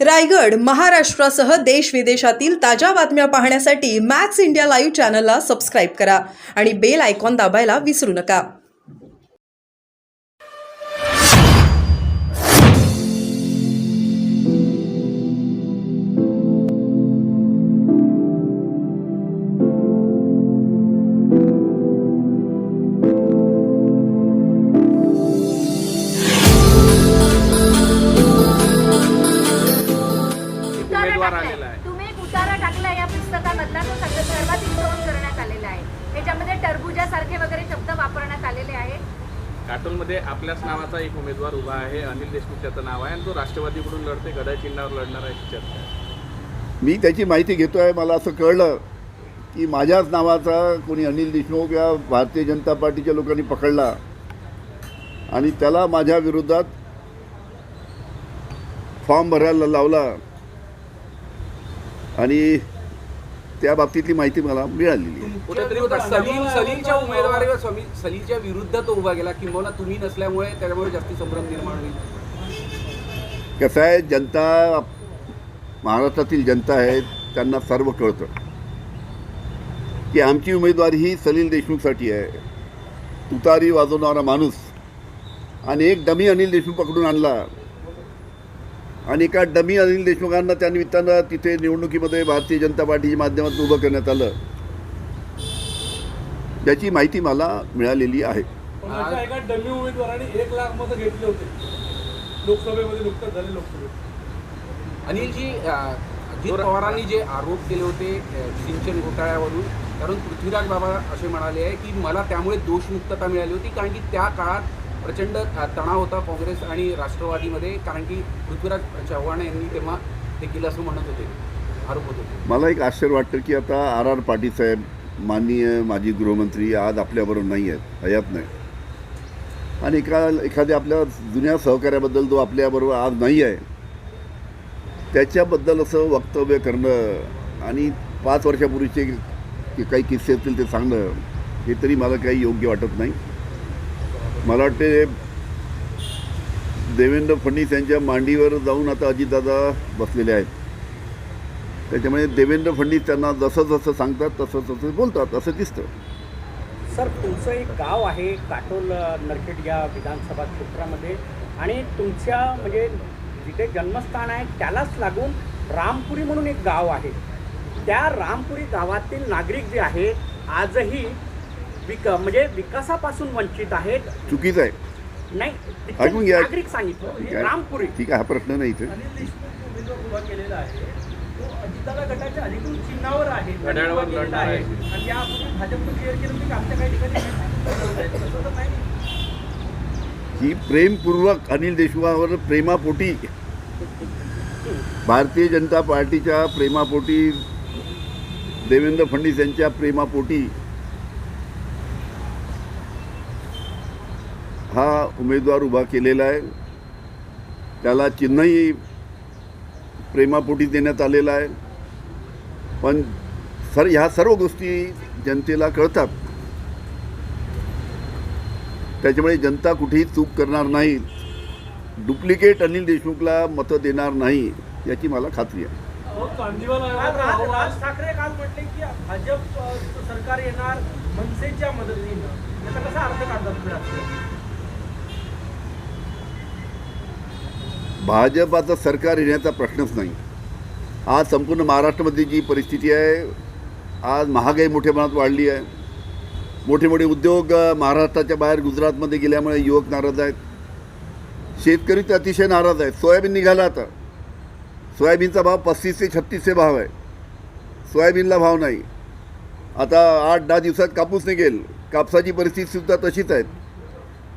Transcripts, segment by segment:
रायगड, महाराष्ट्रासह देश विदेशातील ताज्या बातम्या पाहण्यासाठी मॅक्स इंडिया लाईव्ह चॅनलला सबस्क्राईब करा आणि बेल आयकॉन दाबायला विसरू नका. उमेदवार आलेला आहे. तुम्ही एक उतारा टाकला या पुस्तकामधला, तो सगळं सर्वात इंट्रोड करण्यात आलेला आहे. त्याच्यामध्ये टरबुजासारखे वगैरे शब्द वापरण्यात आलेले आहेत. काटोलमध्ये आपल्याच नावाचा एक उमेदवार उभा आहे, अनिल देशमुख त्याचं नाव आहे आणि तो राष्ट्रवादीकडून लढते, गदा चिन्हावर लढणार आहे अशी चर्चा आहे. मी त्याची माहिती घेतोय. मला असं कळलं की माझ्याच नावाचा कोणी अनिल देशमुख या भारतीय जनता पार्टीच्या लोकांनी पकडला आणि त्याला माझ्या विरोधात फॉर्म भरायला लावला आणि त्या बाबतीतली माहिती मला मिळालेली आहे. कुठेतरी सलीलच्या उमेदवारीवर सलीलच्या विरुद्ध तो उभा गेला, किंवा तुम्ही नसल्यामुळे त्याच्यामुळे जास्ती संभ्रम निर्माण होईल. कसं आहे, जनता महाराष्ट्रातील जनता आहे, त्यांना सर्व कळतं की आमची उमेदवारी ही सलील देशमुखसाठी आहे. तुतारी वाजवणारा माणूस आणि एक डमी अनिल देशमुख पकडून आणला आणि एका डमी अनिल देशमुखांना त्या निमित्तानं तिथे निवडणुकीमध्ये भारतीय जनता पार्टीच्या माध्यमातून उभं करण्यात आलं, ज्याची माहिती मला मिळालेली आहे. एका डमी उमेदवाराने 1 लाख मतं घेतले होते लोकसभेमध्ये, नुकतंच झाले लोकसभेत. अनिलजी, अजित पवारांनी जे आरोप केले होते सिंचन घोटाळ्यावरून, कारण पृथ्वीराज बाबा असे म्हणाले आहे की मला त्यामुळे दोषमुक्तता मिळाली होती, कारण की त्या काळात प्रचंड तणाव होता काँग्रेस आणि राष्ट्रवादीमध्ये, कारण की पृथ्वीराज चव्हाण यांनी तेव्हा ते केलं असं म्हणत होते, आरोप होत होते. मला एक आश्चर्य वाटतं की आता R.R. पाटील साहेब, माननीय माजी गृहमंत्री, आज आपल्याबरोबर नाही आहेत, हयात नाही, आणि एखाद्या आपल्या जुन्या सहकार्याबद्दल जो आपल्याबरोबर आज नाही आहे त्याच्याबद्दल असं वक्तव्य करणं आणि 5 वर्षापूर्वीचे काही किस्से असतील ते सांगणं, हे तरी मला काही योग्य वाटत नाही. मला वाटते देवेंद्र फडणवीस यांच्या मांडीवर जाऊन आता अजितदादा बसलेले आहेत, त्याच्यामुळे देवेंद्र फडणवीस त्यांना जसं जसं सांगतात तसं तसं बोलतात असं दिसतं. सर, तुमचं एक गाव आहे काटोल नरखेड या विधानसभा क्षेत्रामध्ये, आणि तुमच्या म्हणजे जिथे जन्मस्थान आहे त्यालाच लागून रामपुरी म्हणून एक गाव आहे. त्या रामपुरी गावातील नागरिक जे आहे आजही म्हणजे विकासापासून वंचित आहेत. चुकीचं आहे, नाही, ऐकून घ्या. नागरिक सांगितलं रामपुरी. ठीक आहे, हा प्रश्न नाही इथे. अनिल देशमुख उमेदवार उभा केलेला आहे, तो अजितदादा गटाच्या अधिकृत चिन्हावर आहे, घड्याळावर लढणार आहे. आणि यापूर्वी भाजपनं क्लिअर केलं की आमच्या काही ठिकाणी तसं तर नाही. ही प्रेमपूर्वक अनिल देशमुखावर प्रेमापोटी, भारतीय जनता पार्टीच्या प्रेमापोटी, देवेंद्र फडणवीस यांच्या प्रेमापोटी हा उमेदवार उभा केलेला आहे. त्याला चिन्हही प्रेमापोटी देण्यात आलेलं आहे. पण ह्या सर्व गोष्टी जनतेला कळतात, त्याच्यामुळे जनता कुठेही चूक करणार नाही, डुप्लिकेट अनिल देशमुखला मतं देणार नाही याची मला खात्री आहे. राज ठाकरे काल म्हटले की भाजप सरकार येणार मनसेच्या मदतीनं, याचा कसा अर्थ काढतात तुम्ही? भाजपाचं सरकार येण्याचा प्रश्नच नाही. आज संपूर्ण महाराष्ट्रामध्ये जी परिस्थिती आहे, आज महागाई मोठ्या प्रमाणात वाढली आहे. मोठे मोठे उद्योग महाराष्ट्राच्या बाहेर गुजरातमध्ये गेल्यामुळे युवक नाराज आहेत. शेतकरी तर अतिशय नाराज आहेत. सोयाबीन निघाला, आता सोयाबीनचा भाव 35 ते 36 भाव आहे. सोयाबीनला भाव नाही. आता 8-10 दिवसात कापूस निघेल. कापसाची परिस्थितीसुद्धा तशीच आहे.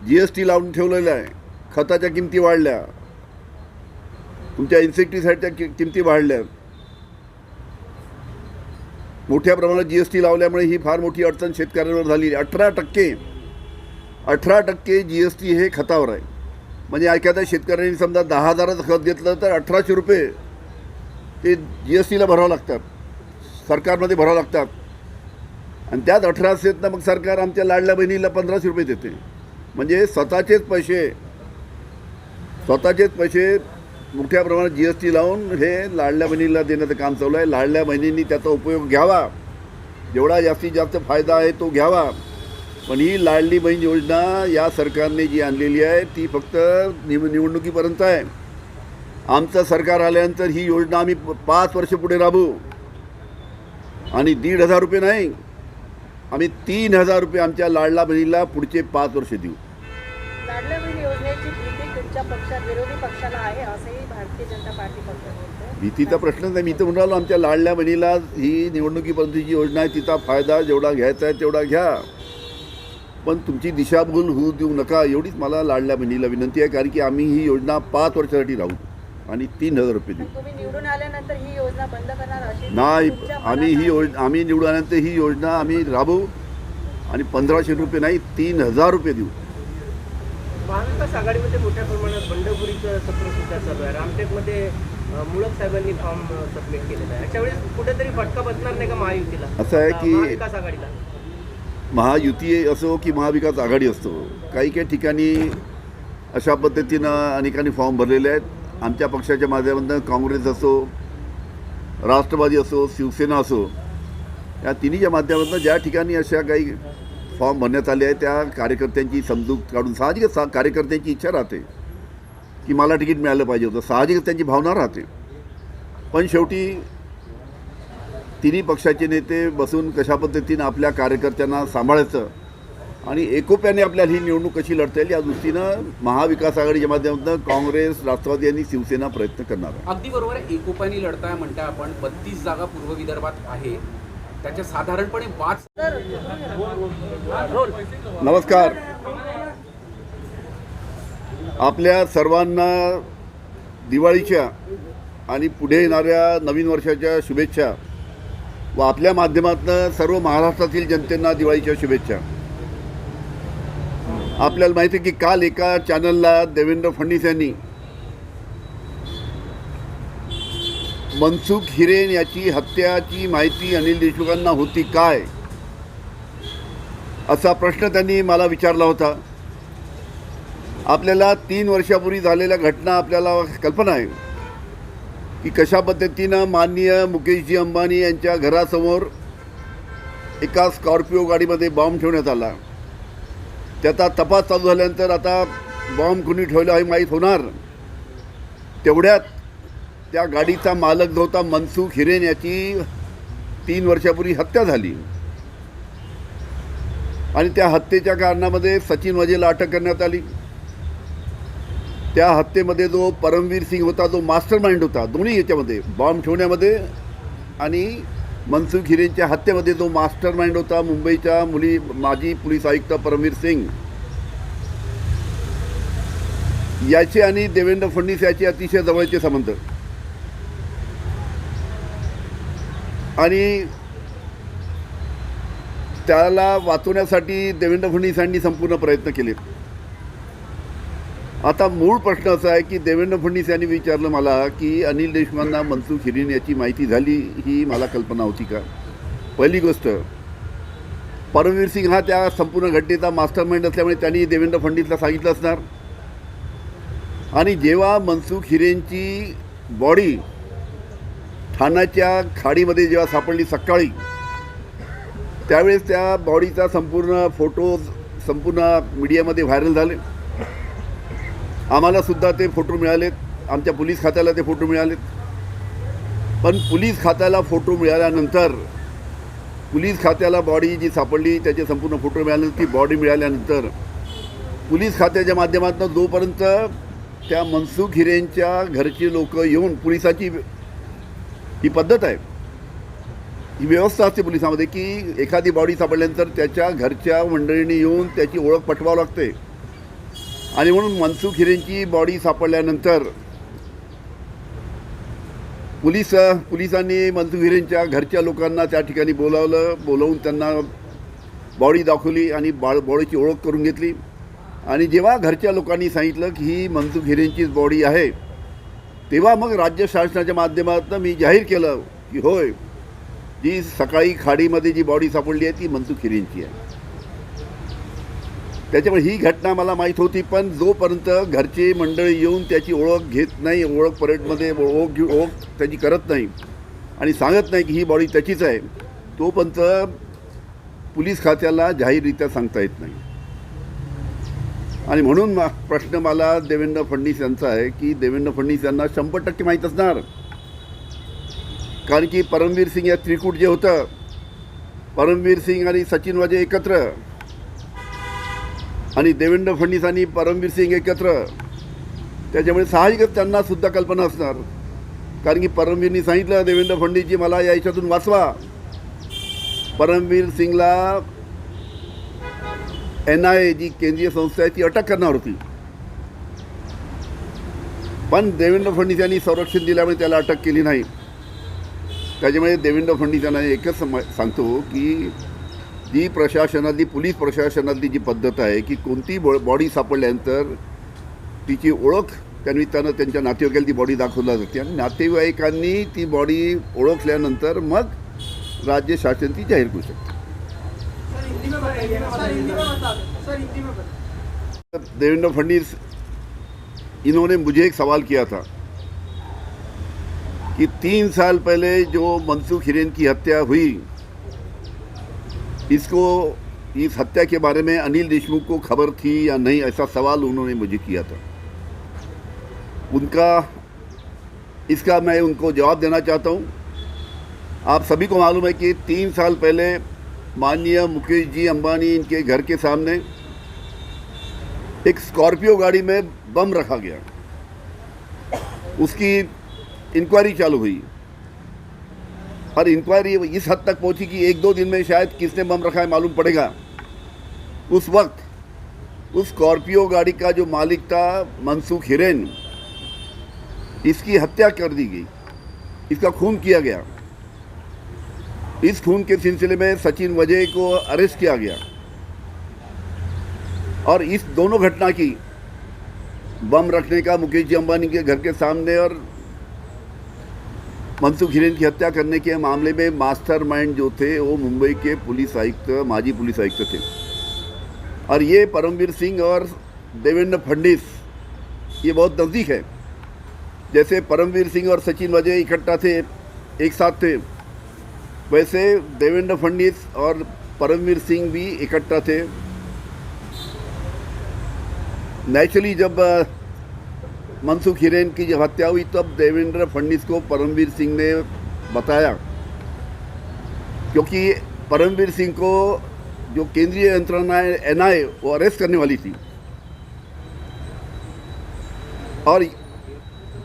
GST लावून ठेवलेलं आहे. खताच्या किमती वाढल्या, तुमच्या इन्सेक्टिसाईडच्या किमती वाढल्या, मोठ्या प्रमाणात GST लावल्यामुळे ही फार मोठी अडचण शेतकऱ्यांवर झाली. 18% GST हे खतावर आहे. म्हणजे एखाद्या शेतकऱ्यांनी समजा 10,000चं खत घेतलं तर 1,800 रुपये ते GSTला भरावं लागतात, सरकारमध्ये भरावं लागतात. आणि त्यात 1,800 मग सरकार आमच्या लाडल्या बहिणीला 1,500 रुपये देते. म्हणजे स्वतःचेच पैसे मोठ्या प्रमाणात GST लावून हे लाडल्या बहिणीला देण्याचं काम चालू आहे. लाडल्या बहिणींनी त्याचा उपयोग घ्यावा, जेवढा जास्तीत जास्त फायदा आहे तो घ्यावा. पण ही लाडली बहीण योजना या सरकारने जी आणलेली आहे ती फक्त निवडणुकीपर्यंत आहे. आमचं सरकार आल्यानंतर ही योजना आम्ही 5 वर्ष पुढे राबवू आणि 1,500 रुपये नाही, आम्ही 3,000 रुपये आमच्या लाडल्या बहिणीला पुढचे 5 वर्ष देऊ. लाडल्या बहीण योजनेची भीती तुमच्या पक्षात विरोधी पक्षाला आहे असंही भारतीय जनता पार्टी पक्ष बोलतो. भीतीचा प्रश्नच नाही. मी तर म्हणालो आमच्या लाडल्या बहिणीला ही निवडणुकीपर्यंतची योजना आहे, तिचा फायदा जेवढा घ्यायचा आहे तेवढा घ्या, पण तुमची दिशाभूल होऊ देऊ नका, एवढीच मला लाडल्या बहिणीला विनंती आहे. कारण की आम्ही ही योजना 5 वर्षासाठी राहू आणि 3,000 रुपये देऊ. तुम्ही निवडून आल्यानंतर ही योजना बंद करणार अशी नाही, तुमच्या आम्ही निवडून आल्यानंतर ही योजना आम्ही राबवू आणि 1,500 रुपये नाही 3,000 रुपये देऊ. महाविकास आघाडीमध्ये मोठ्या प्रमाणात बंडखोरीचं सत्र सुद्धा चालू आहे. रामटेकमध्ये मुळक साहेबांनी फॉर्म सबमिट केलेला आहे. अशा वेळेस कुठेतरी फटका बसणार नाही का महायुतीला? असं आहे की महाविकास आघाडीला महायुती असो की महाविकास आघाडी असतो, काही काही ठिकाणी अशा पद्धतीनं अनेकांनी फॉर्म भरलेले आहेत. आमच्या पक्षाच्या माध्यमातून काँग्रेस असो, राष्ट्रवादी असो, शिवसेना असो, या तिन्हीच्या माध्यमातून ज्या ठिकाणी अशा काही फॉर्म भरण्यात आले आहेत त्या कार्यकर्त्यांची समजूत काढून साहजिकच कार्यकर्त्यांची इच्छा राहते की मला तिकीट मिळालं पाहिजे होतं, साहजिकच त्यांची भावना राहते. पण शेवटी तिन्ही पक्षाचे नेते बसून कशा पद्धतीनं आपल्या कार्यकर्त्यांना सांभाळायचं आणि एकोप्याने आपल्याला ही निवडणूक कशी लढता येईल या दृष्टीनं महाविकास आघाडीच्या माध्यमातून काँग्रेस, राष्ट्रवादी आणि शिवसेना प्रयत्न करणार आहे. अगदी बरोबर आहे. एकोप्याने लढताय म्हणताय आपण. 32 जागा पूर्व विदर्भात आहे, त्याच्या साधारणपणे 5. नमस्कार. आपल्या सर्वांना दिवाळीच्या आणि पुढे येणाऱ्या नवीन वर्षाच्या शुभेच्छा व आपल्या माध्यमातून सर्व महाराष्ट्रातील जनतेंना दिवाळीच्या शुभेच्छा. आपल्याला माहिती आहे की काल एका चॅनलला देवेंद्र फडणवीस यांनी मनसुख हिरेन याची हत्याची माहिती अनिल देशमुखांना होती काय असा प्रश्न त्यांनी मला विचारला होता. आपल्याला 3 वर्षापूर्वी झालेल्या घटना आपल्याला कल्पना आहे की कशा पद्धतीनं माननीय मुकेशजी अंबानी यांच्या घरासमोर एका स्कॉर्पिओ गाडीमध्ये बॉम्ब ठेवण्यात आला. त्याचा तपास चालू झाल्यानंतर आता बॉम्ब कुणी ठेवला हे माहीत होणार. तेवढ्यात त्या गाडीचा मालक जो होता मनसुख हिरेन याची 3 वर्षापूर्वी हत्या झाली आणि त्या हत्येच्या कारणामध्ये सचिन वाझेला अटक करण्यात आली. त्या हत्येमध्ये जो परमवीर सिंग होता, जो मास्टर माइंड होता, दोन्ही याच्यामध्ये बॉम्ब ठेवण्यामध्ये आणि मनसुख हिरेनच्या हत्येमध्ये जो मास्टर माइंड होता, मुंबईच्या माजी पोलीस आयुक्त परमवीर सिंग याचे आणि देवेंद्र फडणवीस याचे अतिशय जवळचे संबंध आणि त्याला वाचवण्यासाठी देवेंद्र फडणवीसांनी संपूर्ण प्रयत्न केले. आता मूळ प्रश्न असा आहे की देवेंद्र फडणवीस यांनी विचारलं मला की अनिल देशमुखांना मनसुख हिरेन याची माहिती झाली ही मला कल्पना होती का. पहिली गोष्ट, परमवीर सिंग हा त्या संपूर्ण घटनेचा मास्टर माइंड असल्यामुळे त्यांनी देवेंद्र फडणवीसला सांगितलं असणार. आणि जेव्हा मनसुख हिरेनची बॉडी ठाण्याच्या खाडीमध्ये जेव्हा सापडली सकाळी, त्यावेळेस त्या बॉडीचा संपूर्ण फोटो संपूर्ण मीडियामध्ये व्हायरल झाले. आम्हालासुद्धा ते फोटो मिळालेत, आमच्या पोलीस खात्याला ते फोटो मिळालेत. पण पोलीस खात्याला फोटो मिळाल्यानंतर, पोलीस खात्याला बॉडी जी सापडली त्याचे संपूर्ण फोटो मिळाल्यानंतर, ती बॉडी मिळाल्यानंतर पोलीस खात्याच्या माध्यमातून जोपर्यंत त्या मनसुख हिरेनच्या घरचे लोक येऊन, पोलिसाची ही पद्धत आहे, ही व्यवस्था असते पोलिसामध्ये की एखादी बॉडी सापडल्यानंतर त्याच्या घरच्या मंडळींनी येऊन त्याची ओळख पटवावं लागते. आणि म्हणून मनसुख हिरेनची बॉडी सापडल्यानंतर पोलिसांनी मनसुख हिरेनच्या घरच्या लोकांना त्या ठिकाणी बोलावून त्यांना बॉडी दाखवली आणि बॉडीची ओळख करून घेतली. आणि जेव्हा घरच्या लोकांनी सांगितलं की ही मनसुख हिरेनचीच बॉडी आहे, तेव्हा मग राज्य शासनाच्या माध्यमातून मी जाहीर केलं की होय, जी सकाळी खाडीमध्ये जी बॉडी सापडली आहे ती मनसुख हिरेनची आहे. त्याच्यामुळे ही घटना मला माहीत होती, पण जोपर्यंत घरची मंडळी येऊन त्याची ओळख घेत नाही, ओळख परेडमध्ये ओळख त्याची करत नाही आणि सांगत नाही की ही बॉडी त्याचीच आहे, तोपर्यंत पोलीस खात्याला जाहीररित्या सांगता येत नाही. आणि म्हणून प्रश्न मला देवेंद्र फडणवीस यांचा आहे की देवेंद्र फडणवीस यांना 100% माहीत असणार. कारण की परमवीर सिंग या त्रिकूट जे होतं, परमवीर सिंग आणि सचिन वाजे एकत्र आणि देवेंद्र फडणवीस आणि परमवीर सिंग एकत्र, त्याच्यामुळे साहजिकच त्यांना सुद्धा कल्पना असणार. कारण की परमवीरनी सांगितलं देवेंद्र फडणवीसजी मला या याच्यातून वाचवा. परमवीर सिंगला NIA जी केंद्रीय संस्था आहे ती अटक करणार होती, पण देवेंद्र फडणवीस यांनी संरक्षण दिल्यामुळे त्याला अटक केली नाही. त्याच्यामुळे देवेंद्र फडणवीस यांना एकच सांगतो की जी प्रशासनातली पोलीस प्रशासनातली जी पद्धत आहे की कोणती बॉडी सापडल्यानंतर तिची ओळख त्यानिमित्तानं त्यांच्या नातेवाईकाला ती बॉडी दाखवली जाते आणि नातेवाईकांनी ती बॉडी ओळखल्यानंतर मग राज्य शासन ती जाहीर करू शकते. देवेंद्र फडणवीस इन्होंने मुझे एक सवाल किया था कि 3 साल पहले जो मनसुख हिरेन की हत्या हुई, इस हत्या के बारे में अनिल देशमुख को खबर थी या नहीं, ऐसा सवाल उन्होंने मुझे किया था. इसका मैं उनको जवाब देना चाहता हूँ. आप सभी को मालूम है कि 3 साल पहले माननीय मुकेश जी अंबानी इनके घर के सामने एक स्कॉर्पियो गाड़ी में बम रखा गया. उसकी इंक्वायरी चालू हुई और इंक्वायरी इस हद तक पहुंची कि 1-2 दिन में शायद किसने बम रखा है मालूम पड़ेगा. उस वक्त उस स्कॉर्पियो गाड़ी का जो मालिक था मनसुख हिरेन, इसकी हत्या कर दी गई, इसका खून किया गया. इस खून के सिलसिले में सचिन वाजे को अरेस्ट किया गया और इस दोनों घटना की, बम रखने का मुकेश जी अंबानी के घर के सामने और मनसुख हिरेन की हत्या करने के मामले में मास्टरमाइंड जो थे वो मुंबई के पुलिस आयुक्त, माजी पुलिस आयुक्त थे. और ये परमवीर सिंह और देवेंद्र फडणवीस ये बहुत नज़दीक है. जैसे परमवीर सिंह और सचिन वाजे इकट्ठा थे, एक साथ थे, वैसे देवेंद्र फडणवीस और परमवीर सिंह भी इकट्ठा थे. नेचुरली जब मनसुख हिरेन की जब हत्या हुई तब देवेंद्र फडणवीस को परमवीर सिंह ने बताया, क्योंकि परमवीर सिंह को जो केंद्रीय यंत्रणा है NIA वो अरेस्ट करने वाली थी और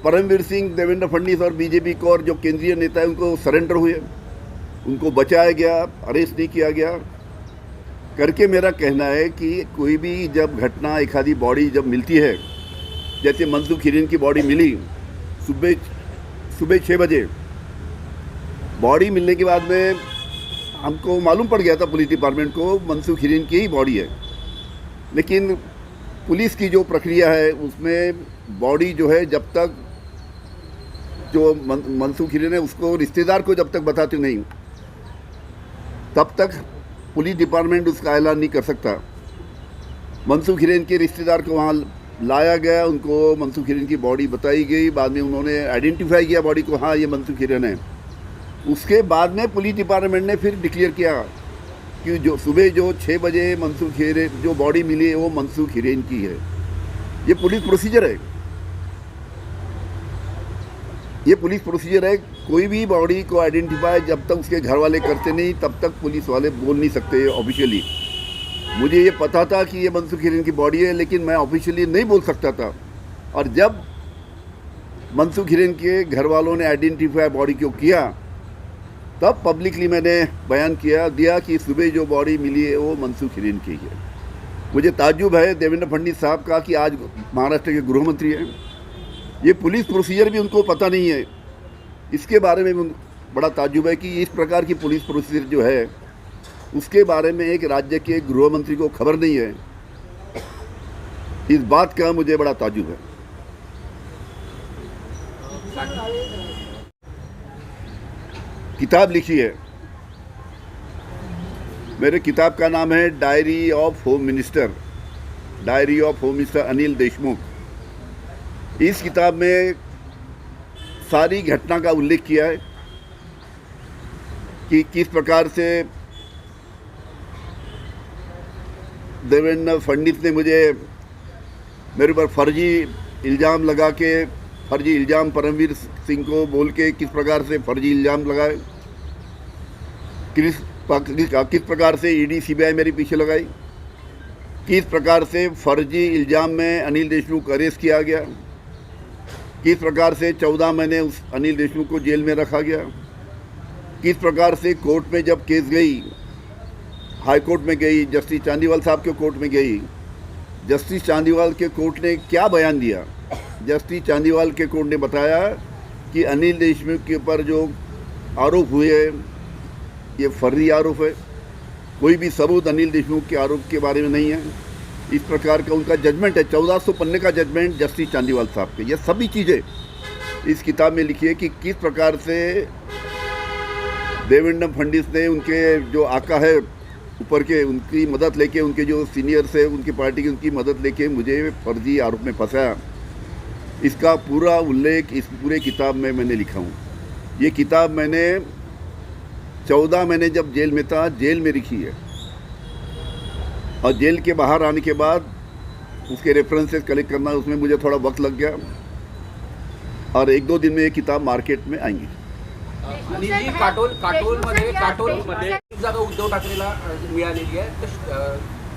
परमवीर सिंह, देवेंद्र फडणवीस और बीजेपी को और जो केंद्रीय नेता है उनको सरेंडर हुए, उनको बचाया गया, अरेस्ट नहीं किया गया करके. मेरा कहना है कि कोई भी जब घटना, एक आधी बॉडी जब मिलती है, जैसे मनसुख हिरेन की बॉडी मिली सुबह 6 बजे, बॉडी मिलने के बाद में हमको मालूम पड़ गया था पुलिस डिपार्टमेंट को मनसुख हिरेन की ही बॉडी है. लेकिन पुलिस की जो प्रक्रिया है उसमें बॉडी जो है जब तक जो मनसुख हिरेन है उसको रिश्तेदार को जब तक बताते नहीं तब तक पुलिस डिपार्टमेंट उसका ऐलान नहीं कर सकता. मनसुख हिरेन के रिश्तेदार को वहाँ लाया गया, उनको मनसुख हिरेन की बॉडी बताई गई, बाद में उन्होंने आइडेंटिफाई किया बॉडी को, हाँ ये मनसुख हिरेन है. उसके बाद में पुलिस डिपार्टमेंट ने फिर डिक्लेयर किया कि जो सुबह जो 6 बजे मनसुख हिरेन जो बॉडी मिली है वो मनसुख हिरेन की है. ये पुलिस प्रोसीजर है, ये पुलिस प्रोसीजर है. कोई भी बॉडी को आइडेंटिफाई जब तक उसके घर वाले करते नहीं तब तक पुलिस वाले बोल नहीं सकते ऑफिशियली. मुझे ये पता था कि ये मनसुख हिरेन की बॉडी है, लेकिन मैं ऑफिशियली नहीं बोल सकता था. और जब मनसुख हिरेन के घर वालों ने आइडेंटिफाई बॉडी को किया तब पब्लिकली मैंने बयान दिया कि सुबह जो बॉडी मिली है वो मनसुख हिरेन की है. मुझे ताज्जुब है देवेंद्र फडणवीस साहब का कि आज महाराष्ट्र के गृह मंत्री हैं, ये पुलिस प्रोसीजर भी उनको पता नहीं है. इसके बारे में बड़ा ताज्जुब है कि इस प्रकार की पुलिस प्रोसीजर जो है उसके बारे में एक राज्य के गृह मंत्री को खबर नहीं है. इस बात का मुझे बड़ा ताज्जुब है. किताब लिखी है, मेरे किताब का नाम है diary of home minister. Diary of home minister Anil Deshmukh. इस किताब में सारी घटना का उल्लेख किया है कि किस प्रकार से देवेंद्र फडणवीस ने मेरे ऊपर फर्जी इल्ज़ाम लगा के, फर्जी इल्ज़ाम परमवीर सिंह को बोल के किस प्रकार से फर्जी इल्ज़ाम लगाए, किस प्रकार से ईडी सीबीआई मेरे पीछे लगाई, किस प्रकार से फर्जी इल्ज़ाम में अनिल देशमुख को अरेस्ट किया गया, किस प्रकार से 14 महीने उस अनिल देशमुख को जेल में रखा गया, किस प्रकार से कोर्ट में जब केस गई, हाई कोर्ट में गई, जस्टिस चांदीवाल साहब के कोर्ट में गई, जस्टिस चांदीवाल के कोर्ट ने क्या बयान दिया। जस्टिस चांदीवाल के कोर्ट ने बताया कि अनिल देशमुख के ऊपर जो आरोप हुए ये फर्जी आरोप है, कोई भी सबूत अनिल देशमुख के आरोप के बारे में नहीं है। इस प्रकार का उनका जजमेंट है, 1400 पन्ने का जजमेंट जस्टिस चांदीवाल साहब के। ये सभी चीज़ें इस किताब में लिखी है कि किस प्रकार से देवेंद्र फडणवीस ने उनके जो आका है ऊपर के, उनकी मदद लेके, उनके जो सीनियर्स है उनकी पार्टी की, उनकी मदद लेके मुझे फर्जी आरोप में फंसाया। इसका पूरा उल्लेख इस पूरे किताब में मैंने लिखा हूँ। ये किताब मैंने 14 महीने जब जेल में था, जेल में लिखी है, और जेल के बाहर आने के बाद उसके रेफरेंसेस कलेक्ट करना, उसमें मुझे थोड़ा वक्त लग गया, और 1-2 दिन में ये किताब मार्केट में आएंगी। अनिलजी, काटोलमध्ये एक जागा उद्धव ठाकरेला मिळालेली आहे, तर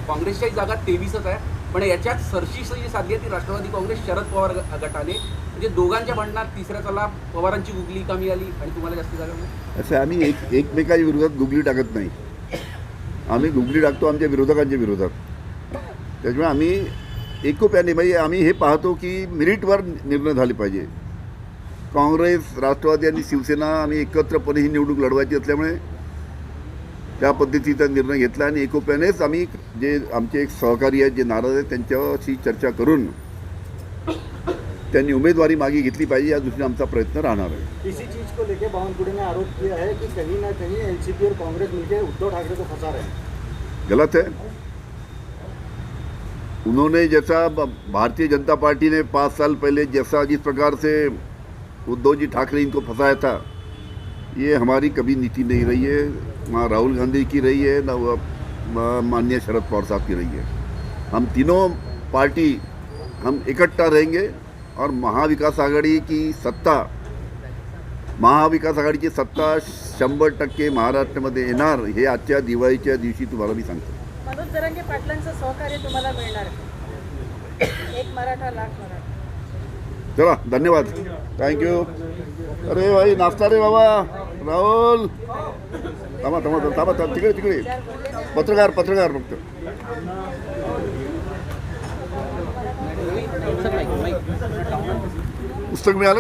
काँग्रेसच्याही जागा 23च आहे, पण याच्यात सरशीची साध्य ती राष्ट्रवादी काँग्रेस शरद पवार गटाने, म्हणजे दोघांच्या भांडणात तिसऱ्याला पवारांची गुगली कमी आली आणि तुम्हाला जास्त जागा मिळाली। असं आम्ही एकमेकाच्या विरोधात गुगली टाकत नाही, आम्ही गुगली टाकतो आमच्या विरोधकांच्या विरोधात। त्याच्यामुळे आम्ही एकोप्याने म्हणजे आम्ही हे पाहतो की मेरिटवर निर्णय झाले पाहिजे। काँग्रेस, राष्ट्रवादी आणि शिवसेना आम्ही एकत्रपणे ही निवडणूक लढवायची असल्यामुळे त्या पद्धतीचा निर्णय घेतला, आणि एकोप्यानेच आम्ही जे आमचे एक सहकारी आहेत जे नाराज आहेत त्यांच्याशी चर्चा करून त्यांनी उमेदवारी मागे घेतली पाहिजे, या दृष्टीने आमचा प्रयत्न राहणार है। इसी चीज को लेकर बावनकुळे ने आरोप किया है कि कहीं ना कहीं एनसीपी और कांग्रेस मिलकर उद्धव ठाकरे को फंसा रहे हैं। गलत है। उन्होंने जैसा भारतीय जनता पार्टी ने 5 साल पहले जैसा जिस प्रकार से उद्धव जी ठाकरे इनको फंसाया था, ये हमारी कभी नीति नहीं रही है, ना राहुल गांधी की रही है, ना माननीय शरद पवार साहब की रही है। हम तीनों पार्टी हम इकट्ठा रहेंगे और महाविकास आघाडीची सत्ता 100% महाराष्ट्रामध्ये येणार, हे आजच्या दिवाळीच्या दिवशी तुम्हाला मी सांगतो। मनोज जरांगे पाटलांचं सहकार्य तुम्हाला मिळणार आहे। एक मराठा लाख मराठा। चला, धन्यवाद, थँक्यू। अरे भाई नाश्ता रे बाबा, राहुल थांबा तिकडे पत्रकार फक्त पुस्तक मिळालं।